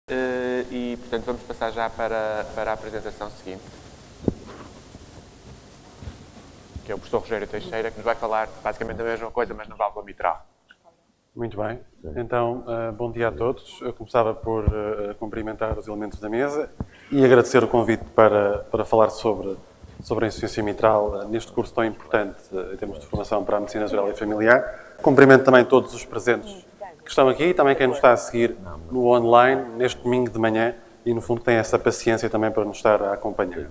E, portanto, vamos passar já para a apresentação seguinte, que é o professor Rogério Teixeira, que nos vai falar basicamente a mesma coisa, mas na válvula mitral. Muito bem. Então, bom dia a todos. Eu começava por cumprimentar os elementos da mesa e agradecer o convite para falar sobre a insuficiência mitral neste curso tão importante em termos de formação para a medicina geral e familiar. Cumprimento também todos os presentes que estão aqui e também quem nos está a seguir no online, neste domingo de manhã, e no fundo tem essa paciência também para nos estar a acompanhar.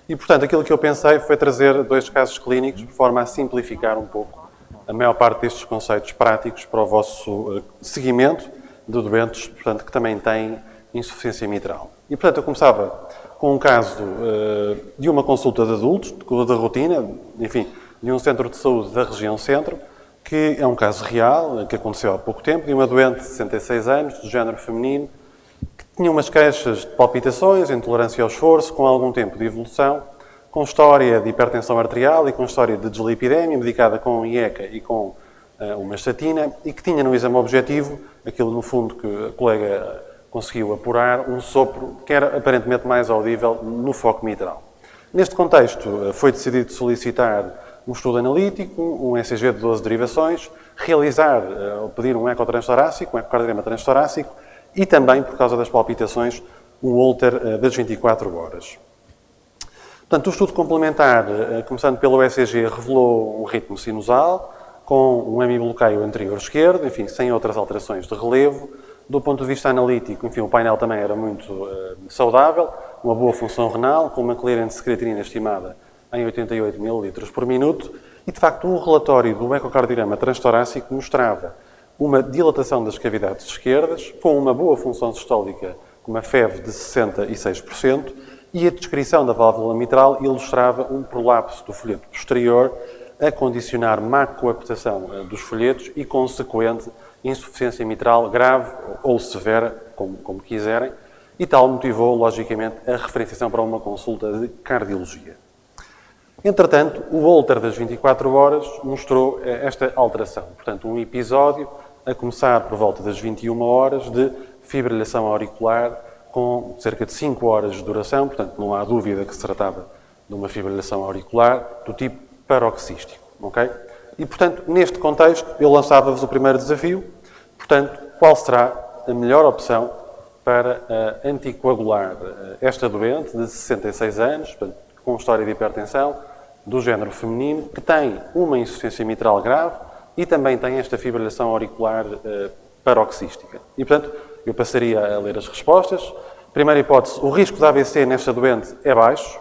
E, portanto, aquilo que eu pensei foi trazer 2 casos clínicos de forma a simplificar um pouco a maior parte destes conceitos práticos para o vosso seguimento de doentes, portanto, que também têm insuficiência mitral. E, portanto, eu começava com um caso de uma consulta de adultos, da rotina, enfim, de um centro de saúde da região centro, que é um caso real, que aconteceu há pouco tempo, de uma doente de 66 anos, do género feminino, que tinha umas queixas de palpitações, intolerância ao esforço, com algum tempo de evolução, com história de hipertensão arterial e com história de dislipidemia, medicada com IECA e com uma estatina, e que tinha no exame objetivo, aquilo no fundo que a colega conseguiu apurar, um sopro que era aparentemente mais audível no foco mitral. Neste contexto, foi decidido solicitar um estudo analítico, um ECG de 12 derivações, realizar ou pedir um ecotranstorácico, um ecocardiograma transtorácico e também, por causa das palpitações, um Holter das 24 horas. Portanto, o estudo complementar, começando pelo ECG, revelou um ritmo sinusal com um hemibloqueio anterior esquerdo, enfim, sem outras alterações de relevo. Do ponto de vista analítico, enfim, o painel também era muito saudável, uma boa função renal, com uma clearance de secretinina estimada em 88 ml por minuto, e de facto o relatório do ecocardiograma transtorácico mostrava uma dilatação das cavidades esquerdas, com uma boa função sistólica, com uma FEV de 66%, e a descrição da válvula mitral ilustrava um prolapso do folheto posterior, a condicionar má coaptação dos folhetos e consequente insuficiência mitral grave ou severa, como quiserem, e tal motivou, logicamente, a referenciação para uma consulta de cardiologia. Entretanto, o Holter das 24 horas mostrou esta alteração. Portanto, um episódio a começar por volta das 21 horas de fibrilação auricular com cerca de 5 horas de duração. Portanto, não há dúvida que se tratava de uma fibrilação auricular do tipo paroxístico. Okay? E, portanto, neste contexto, eu lançava-vos o primeiro desafio. Portanto, qual será a melhor opção para anticoagular esta doente de 66 anos, portanto, com história de hipertensão, do género feminino, que tem uma insuficiência mitral grave e também tem esta fibrilação auricular paroxística. E, portanto, eu passaria a ler as respostas. Primeira hipótese, o risco de AVC nesta doente é baixo,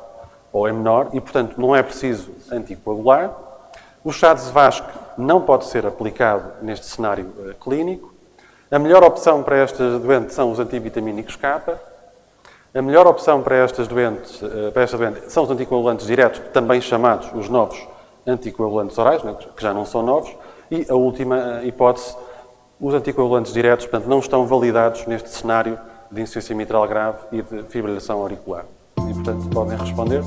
ou é menor, e, portanto, não é preciso anticoagular. O chá de Zvasc não pode ser aplicado neste cenário clínico. A melhor opção para esta doente são os antivitamínicos K. A melhor opção para esta doente são os anticoagulantes diretos, também chamados os novos anticoagulantes orais, né, que já não são novos. E a última hipótese, os anticoagulantes diretos, portanto, não estão validados neste cenário de insuficiência mitral grave e de fibrilação auricular. E, portanto, podem responder.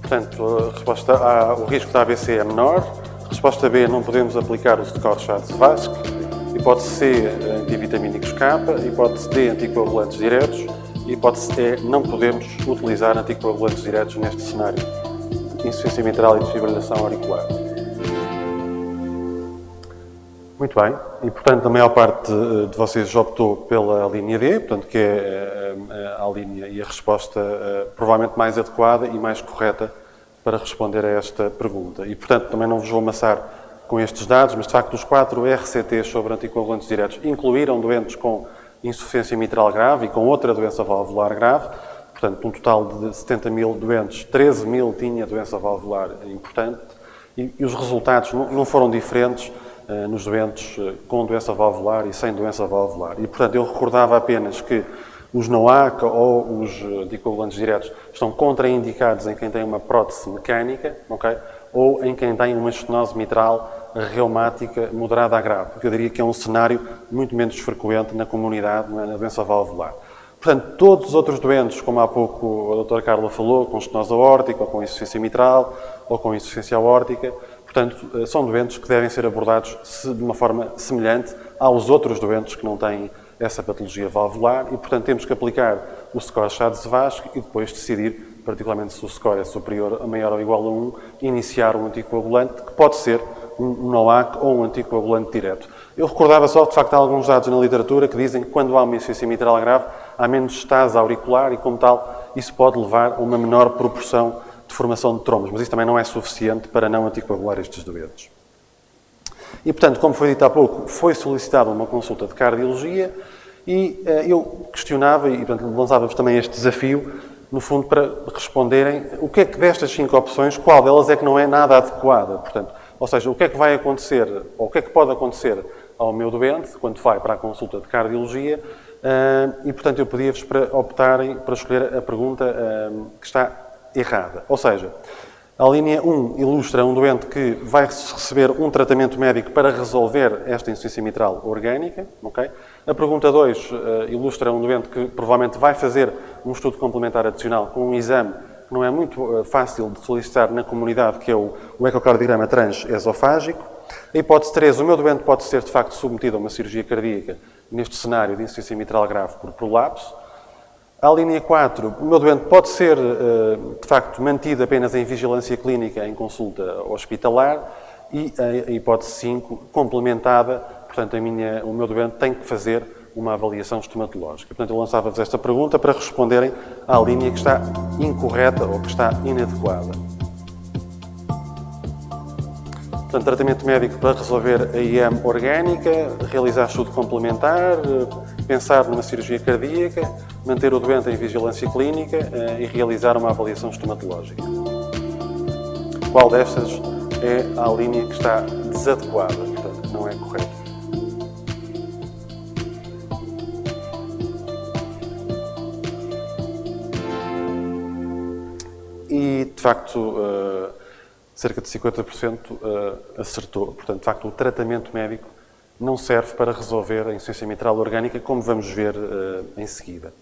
Portanto, a resposta A, o risco de AVC é menor. Resposta B, não podemos aplicar o Secor chá de Zvasc. Hipótese C, antivitamínicos K. Hipótese D, anticoagulantes diretos. E hipótese E, não podemos utilizar anticoagulantes diretos neste cenário de insuficiência mitral e de fibrilação auricular. Muito bem. E, portanto, a maior parte de vocês optou pela linha D, portanto, que é a linha e a resposta provavelmente mais adequada e mais correta para responder a esta pergunta. E, portanto, também não vos vou amassar com estes dados, mas, de facto, os 4 RCTs sobre anticoagulantes diretos incluíram doentes com insuficiência mitral grave e com outra doença valvular grave. Portanto, um total de 70 mil doentes, 13 mil tinha doença valvular importante. E os resultados não foram diferentes nos doentes com doença valvular e sem doença valvular. E, portanto, eu recordava apenas que os NOAC ou os anticoagulantes diretos estão contraindicados em quem tem uma prótese mecânica, okay? Ou em quem tem uma estenose mitral reumática moderada a grave, porque eu diria que é um cenário muito menos frequente na comunidade, na doença valvular. Portanto, todos os outros doentes, como há pouco a doutora Carla falou, com estenose aórtica, ou com insuficiência mitral, ou com insuficiência aórtica, portanto, são doentes que devem ser abordados de uma forma semelhante aos outros doentes que não têm essa patologia valvular e, portanto, temos que aplicar o score Chade-Zavascki e depois decidir, particularmente se o score é superior, maior ou igual a 1, iniciar um anticoagulante, que pode ser um NOAC ou um anticoagulante direto. Eu recordava só, de facto, há alguns dados na literatura que dizem que quando há uma insuficiência mitral grave, há menos estase auricular e, como tal, isso pode levar a uma menor proporção de formação de trombos, mas isso também não é suficiente para não anticoagular estes doentes. E, portanto, como foi dito há pouco, foi solicitada uma consulta de cardiologia e eu questionava e, portanto, lançava-vos também este desafio, no fundo, para responderem o que é que destas 5 opções, qual delas é que não é nada adequada. Portanto, ou seja, o que é que vai acontecer, ou o que é que pode acontecer ao meu doente quando vai para a consulta de cardiologia e, portanto, eu pedia-vos para optarem, para escolher a pergunta que está errada. Ou seja, a linha 1 ilustra um doente que vai receber um tratamento médico para resolver esta insuficiência mitral orgânica. Okay? A pergunta 2 ilustra um doente que provavelmente vai fazer um estudo complementar adicional com um exame que não é muito fácil de solicitar na comunidade, que é o ecocardiograma transesofágico. A hipótese 3, o meu doente pode ser de facto submetido a uma cirurgia cardíaca neste cenário de insuficiência mitral grave por prolapso. A linha 4, o meu doente pode ser, de facto, mantido apenas em vigilância clínica em consulta hospitalar. E a hipótese 5, complementada, portanto, o meu doente tem que fazer uma avaliação estomatológica. Portanto, eu lançava-vos esta pergunta para responderem à linha que está incorreta ou que está inadequada. Portanto, tratamento médico para resolver a IM orgânica, realizar estudo complementar, pensar numa cirurgia cardíaca, manter o doente em vigilância clínica e realizar uma avaliação estomatológica. Qual destas é a linha que está desadequada, portanto, que não é correta? E, de facto, cerca de 50% acertou. Portanto, de facto, o tratamento médico não serve para resolver a insuficiência mitral orgânica, como vamos ver em seguida.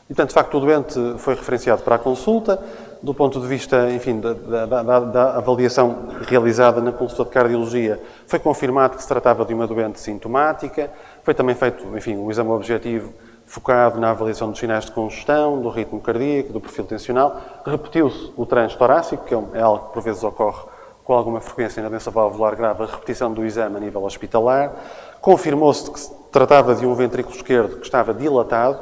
E, portanto, de facto, o doente foi referenciado para a consulta. Do ponto de vista, enfim, da avaliação realizada na consulta de cardiologia, foi confirmado que se tratava de uma doente sintomática. Foi também feito, enfim, um exame objetivo focado na avaliação dos sinais de congestão, do ritmo cardíaco, do perfil tensional. Repetiu-se o transe torácico, que é algo que por vezes ocorre com alguma frequência na doença valvular grave, a repetição do exame a nível hospitalar. Confirmou-se que se tratava de um ventrículo esquerdo que estava dilatado,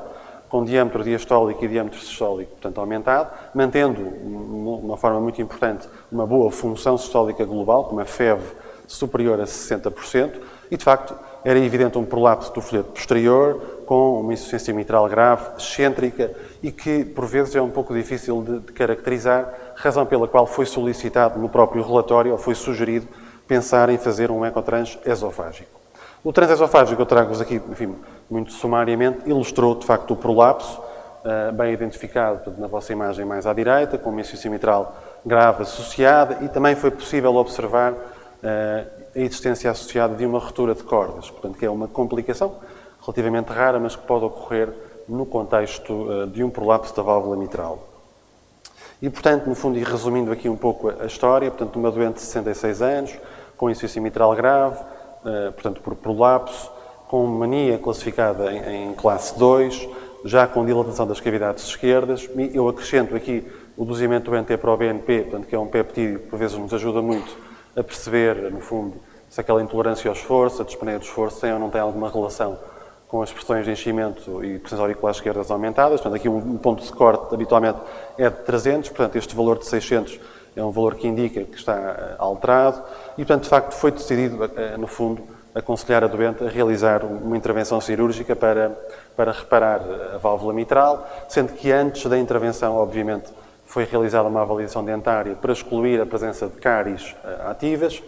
com diâmetro diastólico e diâmetro sistólico, portanto, aumentado, mantendo, de uma forma muito importante, uma boa função sistólica global, com uma FEV superior a 60%, e, de facto, era evidente um prolapso do folheto posterior, com uma insuficiência mitral grave, excêntrica, e que, por vezes, é um pouco difícil de caracterizar, razão pela qual foi solicitado no próprio relatório, ou foi sugerido, pensar em fazer um ecotrans esofágico. O transesofágico, eu trago-vos aqui, enfim, muito sumariamente, ilustrou, de facto, o prolapso, bem identificado portanto, na vossa imagem mais à direita, com uma insuficiência mitral grave associada, e também foi possível observar a existência associada de uma ruptura de cordas, portanto, que é uma complicação relativamente rara, mas que pode ocorrer no contexto de um prolapso da válvula mitral. E, portanto, no fundo, e resumindo aqui um pouco a história, portanto, uma doente de 66 anos, com insuficiência mitral grave, portanto, por prolapso, com mania classificada em classe 2, já com dilatação das cavidades esquerdas. E eu acrescento aqui o dozimento do NT-proBNP, portanto, que é um peptídeo que, por vezes, nos ajuda muito a perceber, no fundo, se aquela intolerância ao esforço, a dispneia do esforço, tem ou não tem alguma relação com as pressões de enchimento e pressões auriculares esquerdas aumentadas. Portanto, aqui um ponto de corte habitualmente é de 300, portanto, este valor de 600 é um valor que indica que está alterado e, portanto, de facto, foi decidido, no fundo, aconselhar a doente a realizar uma intervenção cirúrgica para reparar a válvula mitral, sendo que antes da intervenção, obviamente, foi realizada uma avaliação dentária para excluir a presença de cáries ativas.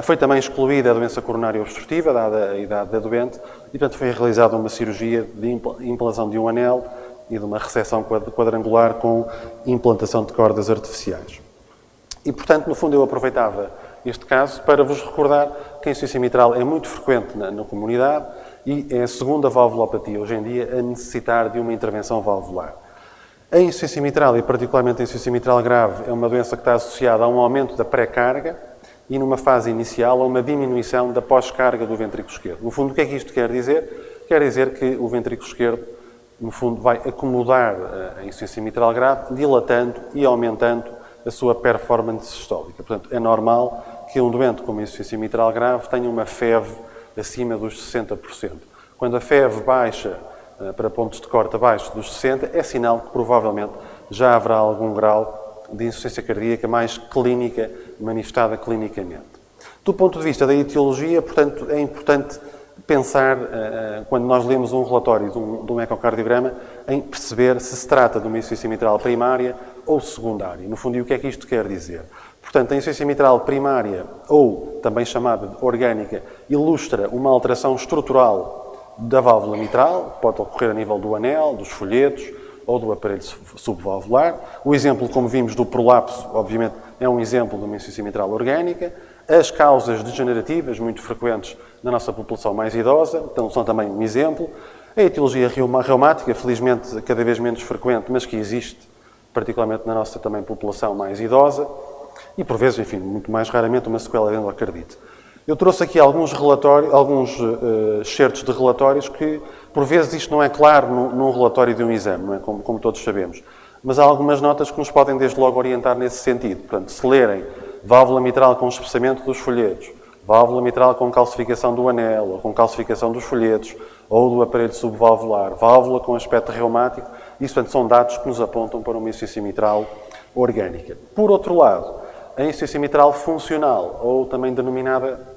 Foi também excluída a doença coronária obstrutiva, dada a idade da doente, e, portanto, foi realizada uma cirurgia de implantação de um anel e de uma reseção quadrangular com implantação de cordas artificiais. E, portanto, no fundo, eu aproveitava este caso para vos recordar que a insuficiência mitral é muito frequente na comunidade e é a segunda valvulopatia hoje em dia a necessitar de uma intervenção valvular. A insuficiência mitral, e particularmente a insuficiência mitral grave, é uma doença que está associada a um aumento da pré-carga e, numa fase inicial, a uma diminuição da pós-carga do ventrículo esquerdo. No fundo, o que é que isto quer dizer? Quer dizer que o ventrículo esquerdo, no fundo, vai acomodar a insuficiência mitral grave, dilatando e aumentando a sua performance sistólica. Portanto, é normal que um doente com uma insuficiência mitral grave tenha uma FEV acima dos 60%. Quando a FEV baixa para pontos de corte abaixo dos 60, é sinal que provavelmente já haverá algum grau de insuficiência cardíaca mais clínica, manifestada clinicamente. Do ponto de vista da etiologia, portanto, é importante pensar, quando nós lemos um relatório de um ecocardiograma, em perceber se trata de uma insuficiência mitral primária ou secundária. No fundo, e o que é que isto quer dizer? Portanto, a insuficiência mitral primária, ou também chamada de orgânica, ilustra uma alteração estrutural da válvula mitral, pode ocorrer a nível do anel, dos folhetos ou do aparelho subvalvular. O exemplo, como vimos, do prolapso, obviamente, é um exemplo de uma insuficiência mitral orgânica. As causas degenerativas, muito frequentes na nossa população mais idosa, então, são também um exemplo. A etiologia reumática, felizmente cada vez menos frequente, mas que existe, particularmente na nossa também população mais idosa. E, por vezes, enfim, muito mais raramente, uma sequela de endocardite. Eu trouxe aqui alguns relatórios, excertos de relatórios que, por vezes, isto não é claro num relatório de um exame, não é? Como todos sabemos. Mas há algumas notas que nos podem, desde logo, orientar nesse sentido. Portanto, se lerem válvula mitral com espessamento dos folhetos, válvula mitral com calcificação do anel, ou com calcificação dos folhetos, ou do aparelho subvalvular, válvula com aspecto reumático, isso, portanto, são dados que nos apontam para uma insuficiência mitral orgânica. Por outro lado, a insuficiência mitral funcional, ou também denominada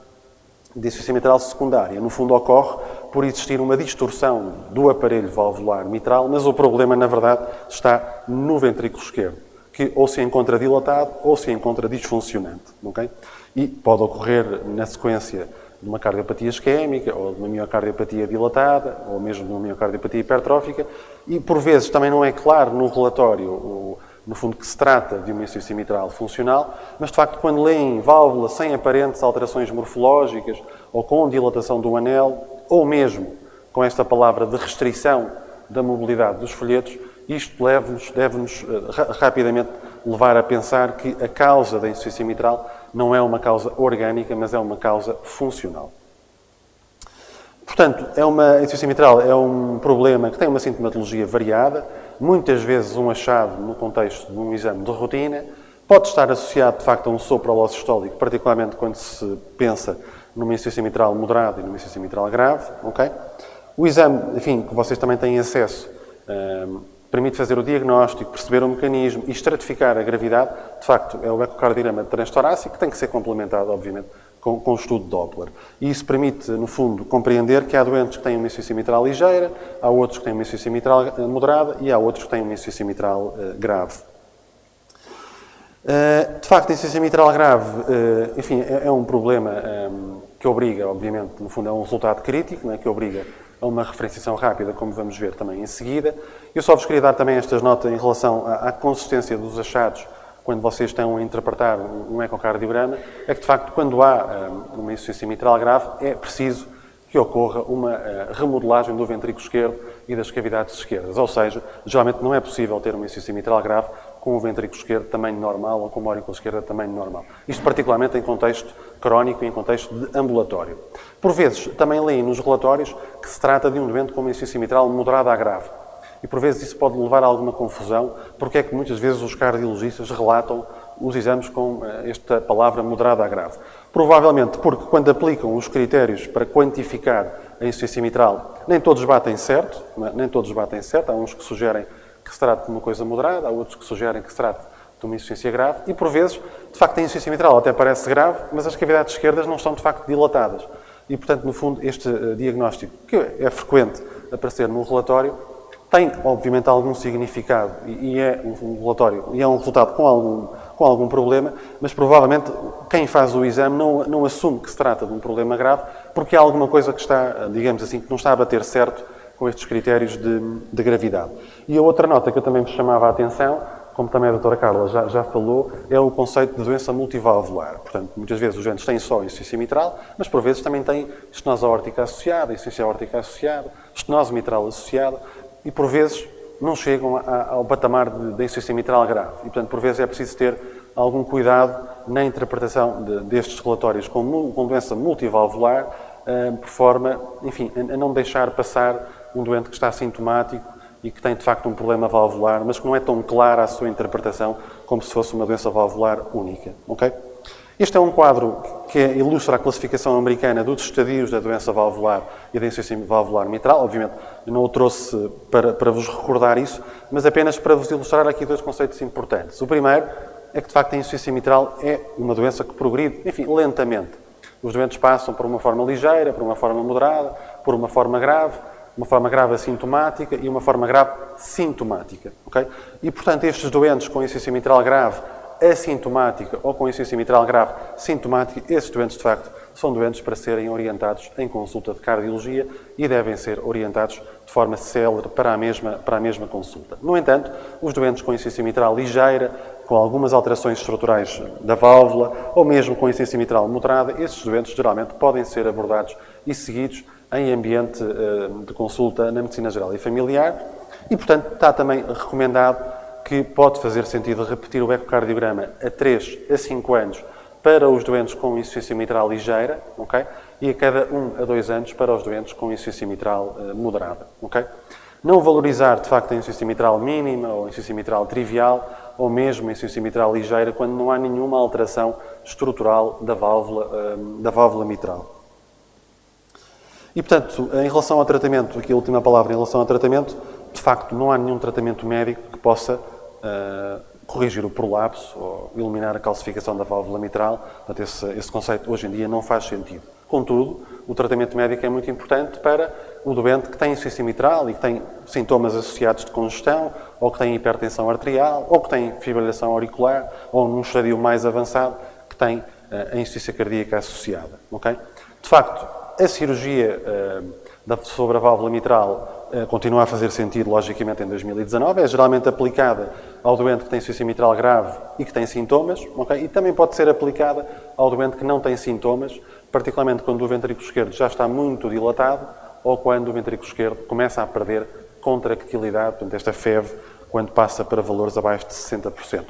de insuficiência mitral secundária, no fundo ocorre por existir uma distorção do aparelho valvular mitral, mas o problema, na verdade, está no ventrículo esquerdo, que ou se encontra dilatado ou se encontra disfuncionante. Okay? E pode ocorrer na sequência de uma cardiopatia isquémica, ou de uma miocardiopatia dilatada, ou mesmo de uma miocardiopatia hipertrófica, e por vezes também não é claro no relatório, no fundo, que se trata de uma insuficiência mitral funcional, mas de facto, quando leem válvula sem aparentes alterações morfológicas, ou com dilatação do anel, ou mesmo com esta palavra de restrição da mobilidade dos folhetos, isto deve-nos rapidamente levar a pensar que a causa da insuficiência mitral não é uma causa orgânica, mas é uma causa funcional. Portanto, a insuficiência mitral é um problema que tem uma sintomatologia variada, muitas vezes um achado no contexto de um exame de rotina, pode estar associado, de facto, a um soprolol sistólico, particularmente quando se pensa numa insuficiência mitral moderada e numa insuficiência mitral grave. Okay? O exame, enfim, que vocês também têm acesso, permite fazer o diagnóstico, perceber o mecanismo e estratificar a gravidade. De facto, é o ecocardiograma transtorácico, que tem que ser complementado, obviamente, com o estudo de Doppler. E isso permite, no fundo, compreender que há doentes que têm uma insuficiência mitral ligeira, há outros que têm uma insuficiência mitral moderada e há outros que têm uma insuficiência mitral grave. De facto, a insuficiência mitral grave, enfim, é um problema que obriga, obviamente, no fundo, é um resultado crítico, não é? Que obriga a uma referenciação rápida, como vamos ver também em seguida. Eu só vos queria dar também estas notas em relação à consistência dos achados quando vocês estão a interpretar um ecocardiograma, é que, de facto, quando há uma insuficiência mitral grave, é preciso que ocorra uma remodelagem do ventrículo esquerdo e das cavidades esquerdas. Ou seja, geralmente não é possível ter uma insuficiência mitral grave com o ventrículo esquerdo de tamanho normal ou com uma aurícula esquerda de tamanho normal. Isto particularmente em contexto crónico e em contexto de ambulatório. Por vezes, também leem nos relatórios que se trata de um doente com uma insuficiência mitral moderada a grave. E por vezes isso pode levar a alguma confusão, porque é que muitas vezes os cardiologistas relatam os exames com esta palavra moderada a grave. Provavelmente porque quando aplicam os critérios para quantificar a insuficiência mitral, nem todos batem certo, nem todos batem certo. Há uns que sugerem que se trata de uma coisa moderada, há outros que sugerem que se trata de uma insuficiência grave, e por vezes, de facto, a insuficiência mitral até parece grave, mas as cavidades esquerdas não estão de facto dilatadas. E, portanto, no fundo, este diagnóstico, que é frequente aparecer no relatório, tem, obviamente, algum significado e é um relatório, e é um resultado com algum problema, mas provavelmente quem faz o exame não assume que se trata de um problema grave, porque há alguma coisa que está, digamos assim, que não está a bater certo com estes critérios de gravidade. E a outra nota que eu também me chamava a atenção, como também a doutora Carla já falou, é o conceito de doença multivalvular. Portanto, muitas vezes os doentes têm só insuficiência mitral, mas por vezes também têm estenose aórtica associada, insuficiência aórtica associada, estenose mitral associada, e por vezes não chegam ao patamar de insuficiência mitral grave. E, portanto, por vezes é preciso ter algum cuidado na interpretação destes relatórios com doença multivalvular, por forma, enfim, a não deixar passar um doente que está sintomático e que tem, de facto, um problema valvular, mas que não é tão clara a sua interpretação como se fosse uma doença valvular única. Okay? Este é um quadro que ilustra a classificação americana dos estadios da doença valvular e da insuficiência valvular mitral. Obviamente, eu não o trouxe para vos recordar isso, mas apenas para vos ilustrar aqui dois conceitos importantes. O primeiro é que, de facto, a insuficiência mitral é uma doença que progride, enfim, lentamente. Os doentes passam por uma forma ligeira, por uma forma moderada, por uma forma grave assintomática e uma forma grave sintomática. Okay? E, portanto, estes doentes com insuficiência mitral grave assintomática ou com insuficiência mitral grave sintomática, esses doentes, de facto, são doentes para serem orientados em consulta de cardiologia e devem ser orientados de forma célere para a mesma consulta. No entanto, os doentes com insuficiência mitral ligeira, com algumas alterações estruturais da válvula ou mesmo com insuficiência mitral moderada, esses doentes geralmente podem ser abordados e seguidos em ambiente de consulta na medicina geral e familiar e, portanto, está também recomendado que pode fazer sentido repetir o ecocardiograma a 3 a 5 anos para os doentes com insuficiência mitral ligeira, okay? E a cada 1 a 2 anos para os doentes com insuficiência mitral moderada. Okay? Não valorizar, de facto, a insuficiência mitral mínima ou a insuficiência mitral trivial ou mesmo a insuficiência mitral ligeira quando não há nenhuma alteração estrutural da válvula mitral. E, portanto, em relação ao tratamento, aqui a última palavra em relação ao tratamento, de facto, não há nenhum tratamento médico que possa corrigir o prolapso ou eliminar a calcificação da válvula mitral. Portanto, esse conceito hoje em dia não faz sentido. Contudo, o tratamento médico é muito importante para o doente que tem insuficiência mitral e que tem sintomas associados de congestão, ou que tem hipertensão arterial, ou que tem fibrilação auricular, ou num estadio mais avançado, que tem a insuficiência cardíaca associada. Okay? De facto, a cirurgia sobre a válvula mitral continua a fazer sentido, logicamente, em 2019. É geralmente aplicada ao doente que tem insuficiência mitral grave e que tem sintomas, okay? E também pode ser aplicada ao doente que não tem sintomas, particularmente quando o ventrículo esquerdo já está muito dilatado ou quando o ventrículo esquerdo começa a perder contractilidade, portanto, esta FEV, quando passa para valores abaixo de 60%.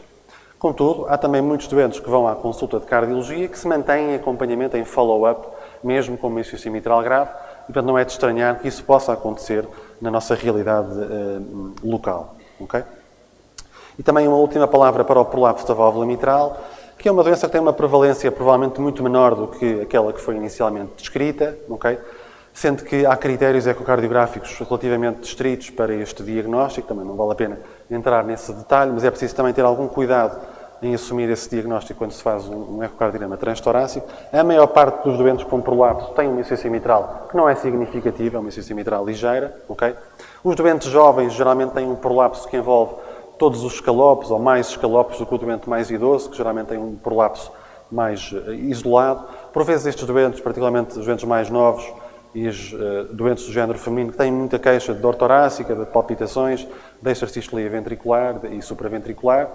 Contudo, há também muitos doentes que vão à consulta de cardiologia que se mantêm em acompanhamento, em follow-up, mesmo com uma insuficiência mitral grave, e, portanto, não é de estranhar que isso possa acontecer na nossa realidade local. Okay? E também uma última palavra para o prolapso da válvula mitral, que é uma doença que tem uma prevalência provavelmente muito menor do que aquela que foi inicialmente descrita, okay? Sendo que há critérios ecocardiográficos relativamente estritos para este diagnóstico, também não vale a pena entrar nesse detalhe, mas é preciso também ter algum cuidado em assumir esse diagnóstico quando se faz um ecocardiograma transtorácico. A maior parte dos doentes com prolapso tem uma insuficiência mitral que não é significativa, é uma insuficiência mitral ligeira. Okay? Os doentes jovens geralmente têm um prolapso que envolve todos os escalopes ou mais escalopes do que o doente mais idoso, que geralmente tem um prolapso mais isolado. Por vezes estes doentes, particularmente os doentes mais novos e os doentes do género feminino, que têm muita queixa de dor torácica, de palpitações, de extrasístolia ventricular e supraventricular.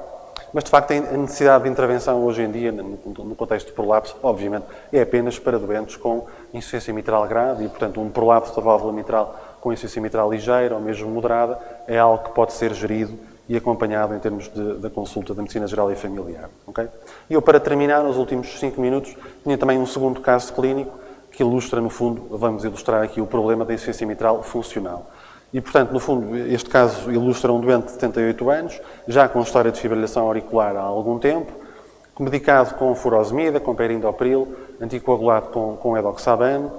Mas, de facto, a necessidade de intervenção hoje em dia, no contexto de prolapso, obviamente, é apenas para doentes com insuficiência mitral grave e, portanto, um prolapso da válvula mitral com insuficiência mitral ligeira ou mesmo moderada é algo que pode ser gerido e acompanhado em termos da consulta da medicina geral e familiar. Okay? E eu, para terminar, nos últimos 5 minutos, tinha também um segundo caso clínico que ilustra, no fundo, vamos ilustrar aqui o problema da insuficiência mitral funcional. E, portanto, no fundo, este caso ilustra um doente de 78 anos, já com história de fibrilação auricular há algum tempo, medicado com furosemida, com perindopril, anticoagulado com edoxabane,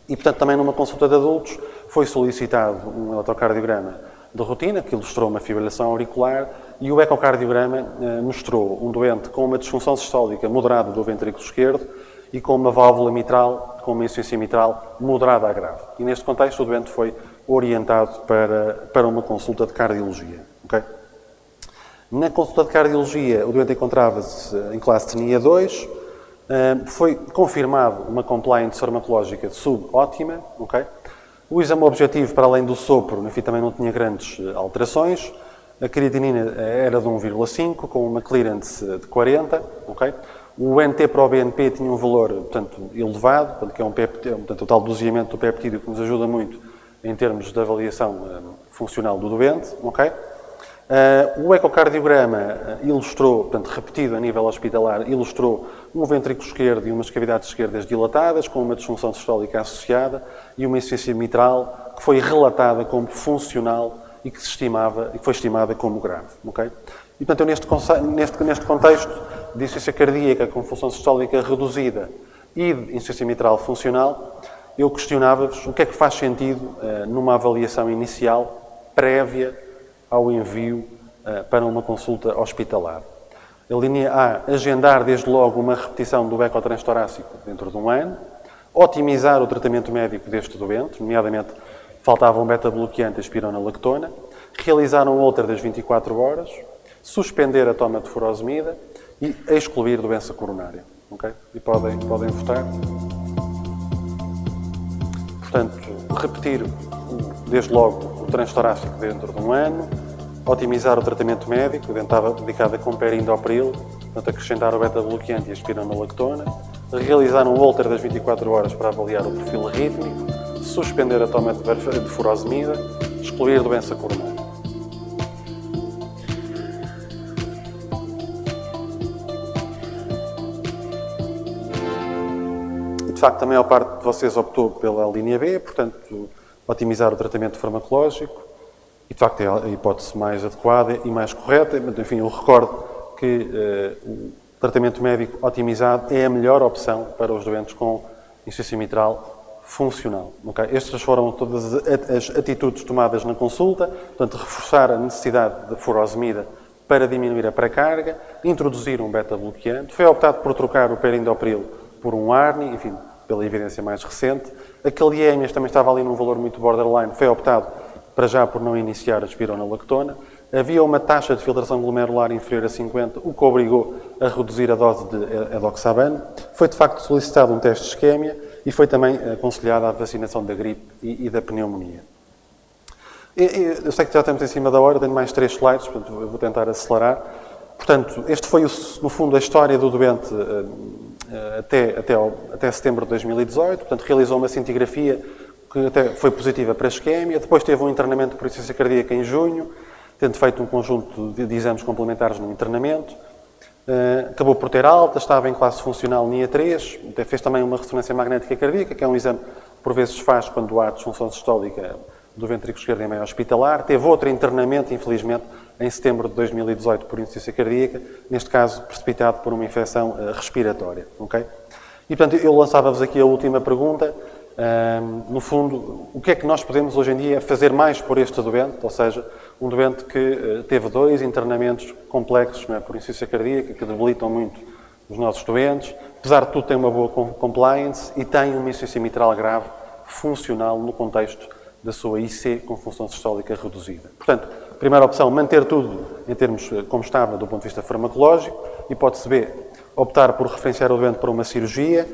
e, portanto, também numa consulta de adultos foi solicitado um eletrocardiograma de rotina, que ilustrou uma fibrilação auricular, e o ecocardiograma mostrou um doente com uma disfunção sistólica moderada do ventrículo esquerdo e com uma válvula mitral, com uma insuficiência mitral moderada a grave. E, neste contexto, o doente foi orientado para uma consulta de cardiologia. Okay? Na consulta de cardiologia, o doente encontrava-se em classe de TENIA 2, foi confirmado uma compliance farmacológica subótima. Okay? O exame objetivo, para além do sopro, enfim, também não tinha grandes alterações. A creatinina era de 1,5, com uma clearance de 40, ok? O NT para o BNP tinha um valor, portanto, elevado, portanto, que é portanto, o tal doseamento do peptídeo que nos ajuda muito em termos de avaliação funcional do doente, ok? O ecocardiograma ilustrou, portanto, repetido a nível hospitalar, ilustrou um ventrículo esquerdo e umas cavidades esquerdas dilatadas, com uma disfunção sistólica associada e uma insuficiência mitral que foi relatada como funcional e que foi estimada como grave, ok? E, portanto, eu neste contexto de insuficiência cardíaca com função sistólica reduzida e de insuficiência mitral funcional, eu questionava-vos o que é que faz sentido numa avaliação inicial prévia ao envio para uma consulta hospitalar. A linha A, agendar desde logo uma repetição do ecotorácico dentro de um ano, otimizar o tratamento médico deste doente, nomeadamente faltava um beta-bloqueante, a espironolactona, realizar um holter das 24 horas, suspender a toma de furosemida e excluir doença coronária. Okay? E podem votar. Portanto, repetir desde logo o transtorácico dentro de um ano, otimizar o tratamento médico, dedicado a comperindopril, portanto, acrescentar o beta-bloqueante e a espironolactona, realizar um holter das 24 horas para avaliar o perfil rítmico, suspender a toma de furosemida, excluir doença coronária. De facto, a maior parte de vocês optou pela linha B, portanto, otimizar o tratamento farmacológico, e de facto é a hipótese mais adequada e mais correta. Mas, enfim, eu recordo que o tratamento médico otimizado é a melhor opção para os doentes com insuficiência mitral funcional. Okay? Estas foram todas as atitudes tomadas na consulta, portanto, reforçar a necessidade de furosemida para diminuir a pré-carga, introduzir um beta-bloqueante, foi optado por trocar o perindopril por um ARNI, enfim, pela evidência mais recente. A caliémias também estava ali num valor muito borderline, foi optado para já por não iniciar a espironolactona. Havia uma taxa de filtração glomerular inferior a 50, o que obrigou a reduzir a dose de edoxabano. Foi de facto solicitado um teste de isquémia e foi também aconselhada a vacinação da gripe e da pneumonia. Eu sei que já estamos em cima da hora, tenho mais 3 slides, portanto eu vou tentar acelerar. Portanto, este foi, no fundo, a história do doente até setembro de 2018. Portanto, realizou uma cintigrafia que até foi positiva para a isquémia. Depois teve um internamento por insuficiência cardíaca em junho, tendo feito um conjunto de exames complementares no internamento. Acabou por ter alta, estava em classe funcional NIA 3, fez também uma ressonância magnética cardíaca, que é um exame que por vezes se faz quando há disfunção sistólica do ventrículo esquerdo em meio hospitalar. Teve outro internamento, infelizmente, em setembro de 2018 por insuficiência cardíaca, neste caso precipitado por uma infecção respiratória. Okay? E, portanto, eu lançava-vos aqui a última pergunta. No fundo, o que é que nós podemos hoje em dia fazer mais por este doente? Ou seja, um doente que teve 2 internamentos complexos, não é, por insuficiência cardíaca, que debilitam muito os nossos doentes, apesar de tudo tem uma boa compliance e tem uma insuficiência mitral grave funcional no contexto da sua IC com função sistólica reduzida. Portanto, primeira opção, manter tudo em termos como estava do ponto de vista farmacológico. Hipótese B, optar por referenciar o doente para uma cirurgia.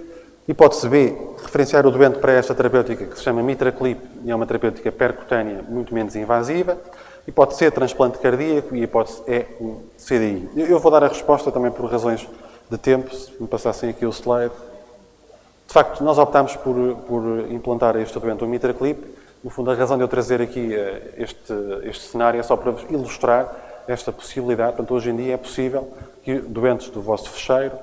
Hipótese B, referenciar o doente para esta terapêutica que se chama MitraClip e é uma terapêutica percutânea muito menos invasiva. Hipótese C, transplante cardíaco e hipótese E, um CDI. Eu vou dar a resposta também por razões de tempo, se me passassem aqui o slide. De facto, nós optámos por implantar a este doente o MitraClip. No fundo, a razão de eu trazer aqui este cenário é só para vos ilustrar esta possibilidade. Portanto, hoje em dia é possível que doentes do vosso fecheiro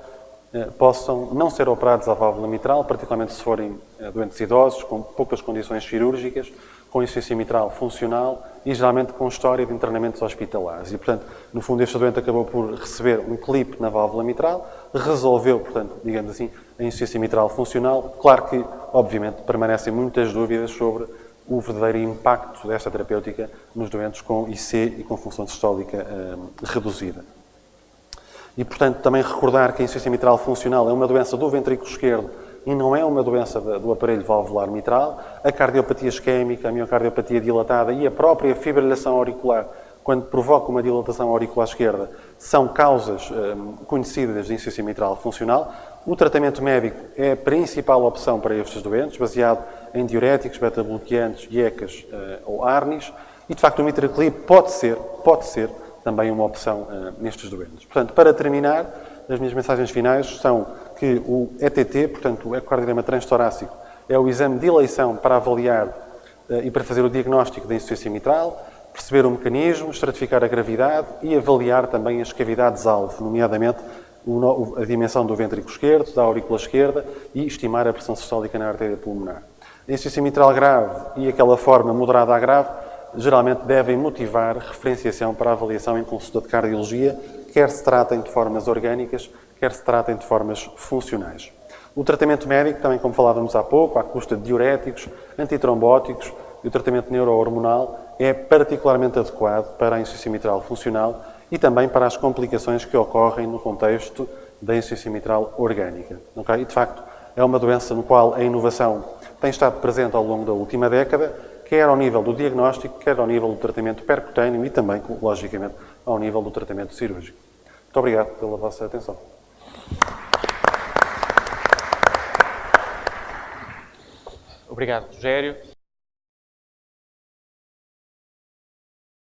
possam não ser operados à válvula mitral, particularmente se forem doentes idosos, com poucas condições cirúrgicas, com insuficiência mitral funcional e geralmente com história de internamentos hospitalares. E, portanto, no fundo, este doente acabou por receber um clipe na válvula mitral, resolveu, portanto, digamos assim, a insuficiência mitral funcional. Claro que, obviamente, permanecem muitas dúvidas sobre o verdadeiro impacto desta terapêutica nos doentes com IC e com função sistólica reduzida. E, portanto, também recordar que a insuficiência mitral funcional é uma doença do ventrículo esquerdo e não é uma doença do aparelho valvular mitral. A cardiopatia isquémica, a miocardiopatia dilatada e a própria fibrilação auricular, quando provoca uma dilatação auricular esquerda, são causas conhecidas de insuficiência mitral funcional. O tratamento médico é a principal opção para estes doentes, baseado em diuréticos, beta-bloqueantes, IECAs ou ARNIs. E, de facto, o mitraclip pode ser também uma opção nestes doentes. Portanto, para terminar, as minhas mensagens finais são que o ETT, portanto, o ecocardiograma transtorácico, é o exame de eleição para avaliar e para fazer o diagnóstico da insuficiência mitral, perceber o mecanismo, estratificar a gravidade e avaliar também as cavidades-alvo, nomeadamente a dimensão do ventrículo esquerdo, da aurícula esquerda e estimar a pressão sistólica na artéria pulmonar. A insuficiência mitral grave e aquela forma moderada a grave geralmente devem motivar referenciação para avaliação em consulta de cardiologia, quer se tratem de formas orgânicas, quer se tratem de formas funcionais. O tratamento médico, também como falávamos há pouco, à custa de diuréticos, antitrombóticos e o tratamento neurohormonal é particularmente adequado para a insuficiência mitral funcional e também para as complicações que ocorrem no contexto da insuficiência mitral orgânica. Okay? E, de facto, é uma doença no qual a inovação tem estado presente ao longo da última década, quer ao nível do diagnóstico, quer ao nível do tratamento percutâneo e também, logicamente, ao nível do tratamento cirúrgico. Muito obrigado pela vossa atenção. Obrigado, Rogério.